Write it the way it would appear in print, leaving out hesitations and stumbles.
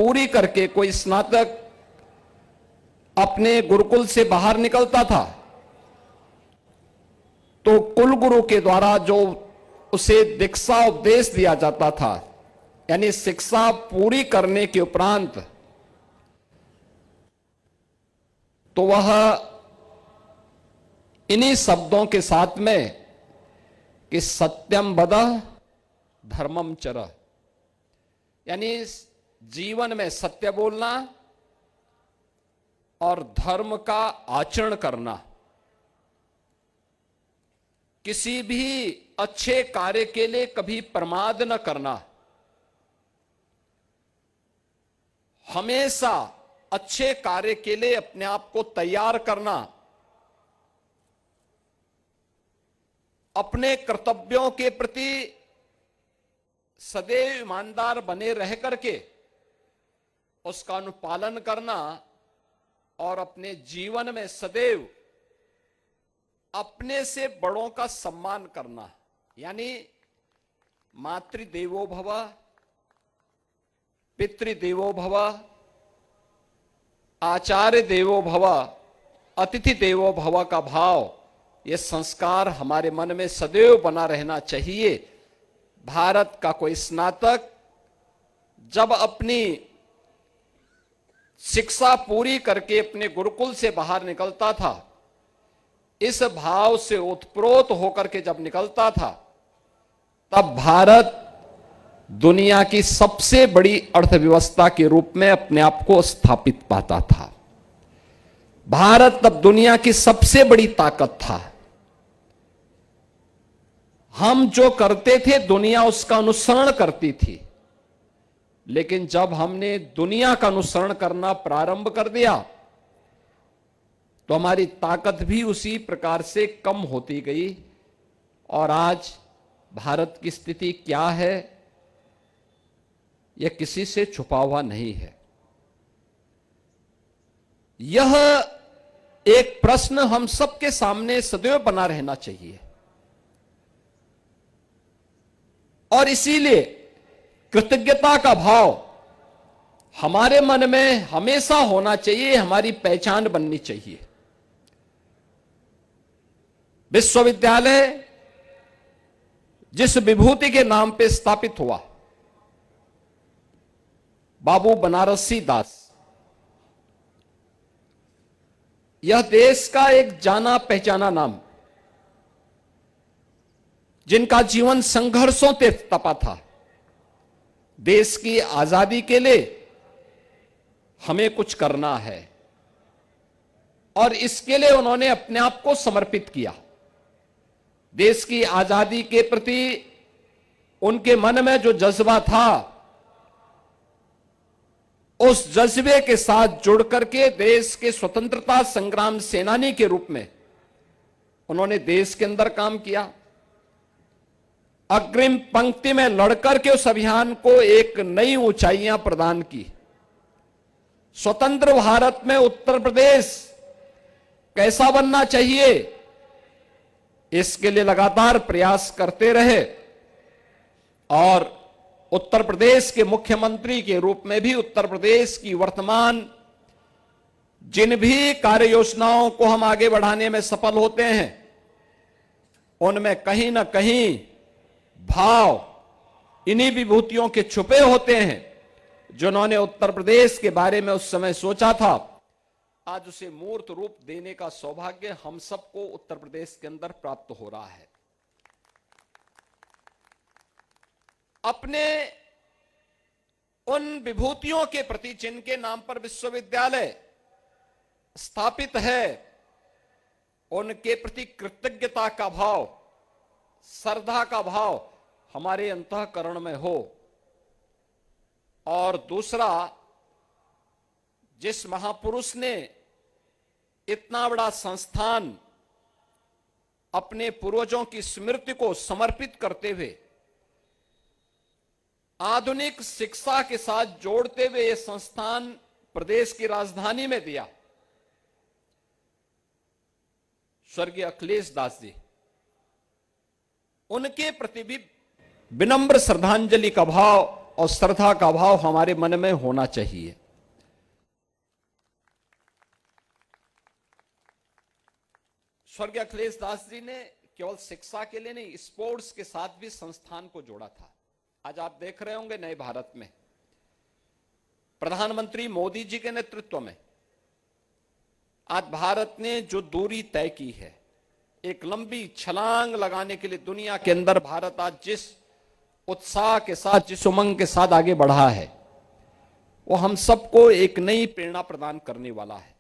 पूरी करके कोई स्नातक अपने गुरुकुल से बाहर निकलता था तो कुलगुरु के द्वारा जो उसे दीक्षा उपदेश दिया जाता था, यानी शिक्षा पूरी करने के उपरांत, तो वह इन्हीं शब्दों के साथ में कि सत्यम वद धर्मम चर, यानी जीवन में सत्य बोलना और धर्म का आचरण करना, किसी भी अच्छे कार्य के लिए कभी प्रमाद न करना, हमेशा अच्छे कार्य के लिए अपने आप को तैयार करना, अपने कर्तव्यों के प्रति सदैव ईमानदार बने रह करके उसका अनुपालन करना और अपने जीवन में सदैव अपने से बड़ों का सम्मान करना, यानी मातृदेवो भव, पितृदेवो भव, आचार्य देवो भव, अतिथि देवो भव का भाव, ये संस्कार हमारे मन में सदैव बना रहना चाहिए। भारत का कोई स्नातक जब अपनी शिक्षा पूरी करके अपने गुरुकुल से बाहर निकलता था, इस भाव से उत्प्रोत होकर के जब निकलता था, तब भारत दुनिया की सबसे बड़ी अर्थव्यवस्था के रूप में अपने आप को स्थापित पाता था। भारत तब दुनिया की सबसे बड़ी ताकत था। हम जो करते थे दुनिया उसका अनुसरण करती थी, लेकिन जब हमने दुनिया का अनुसरण करना प्रारंभ कर दिया तो हमारी ताकत भी उसी प्रकार से कम होती गई और आज भारत की स्थिति क्या है यह किसी से छुपा हुआ नहीं है। यह एक प्रश्न हम सबके सामने सदैव बना रहना चाहिए और इसीलिए कृतज्ञता का भाव हमारे मन में हमेशा होना चाहिए, हमारी पहचान बननी चाहिए। विश्वविद्यालय जिस विभूति के नाम पे स्थापित हुआ, बाबू बनारसी दास, यह देश का एक जाना पहचाना नाम, जिनका जीवन संघर्षों से तपा था। देश की आजादी के लिए हमें कुछ करना है और इसके लिए उन्होंने अपने आप को समर्पित किया। देश की आजादी के प्रति उनके मन में जो जज्बा था, उस जज्बे के साथ जुड़ करके देश के स्वतंत्रता संग्राम सेनानी के रूप में उन्होंने देश के अंदर काम किया। अग्रिम पंक्ति में लड़कर के उस अभियान को एक नई ऊंचाइयां प्रदान की। स्वतंत्र भारत में उत्तर प्रदेश कैसा बनना चाहिए, इसके लिए लगातार प्रयास करते रहे और उत्तर प्रदेश के मुख्यमंत्री के रूप में भी उत्तर प्रदेश की वर्तमान जिन भी कार्य योजनाओं को हम आगे बढ़ाने में सफल होते हैं, उनमें कहीं ना कहीं भाव इन्हीं विभूतियों के छुपे होते हैं, जिन्होंने उत्तर प्रदेश के बारे में उस समय सोचा था। आज उसे मूर्त रूप देने का सौभाग्य हम सबको उत्तर प्रदेश के अंदर प्राप्त हो रहा है। अपने उन विभूतियों के प्रति जिनके नाम पर विश्वविद्यालय स्थापित है, उनके प्रति कृतज्ञता का भाव, श्रद्धा का भाव हमारे अंतःकरण में हो। और दूसरा, जिस महापुरुष ने इतना बड़ा संस्थान अपने पूर्वजों की स्मृति को समर्पित करते हुए आधुनिक शिक्षा के साथ जोड़ते हुए यह संस्थान प्रदेश की राजधानी में दिया, स्वर्गीय अखिलेश दास जी, उनके प्रति भी विनम्र श्रद्धांजलि का भाव और श्रद्धा का भाव हमारे मन में होना चाहिए। स्वर्गीय अखिलेश दास जी ने केवल शिक्षा के लिए नहीं, स्पोर्ट्स के साथ भी संस्थान को जोड़ा था। आज आप देख रहे होंगे नए भारत में प्रधानमंत्री मोदी जी के नेतृत्व में आज भारत ने जो दूरी तय की है, एक लंबी छलांग लगाने के लिए दुनिया के अंदर भारत आज जिस उत्साह के साथ, जिस उमंग के साथ आगे बढ़ा है, वो हम सबको एक नई प्रेरणा प्रदान करने वाला है।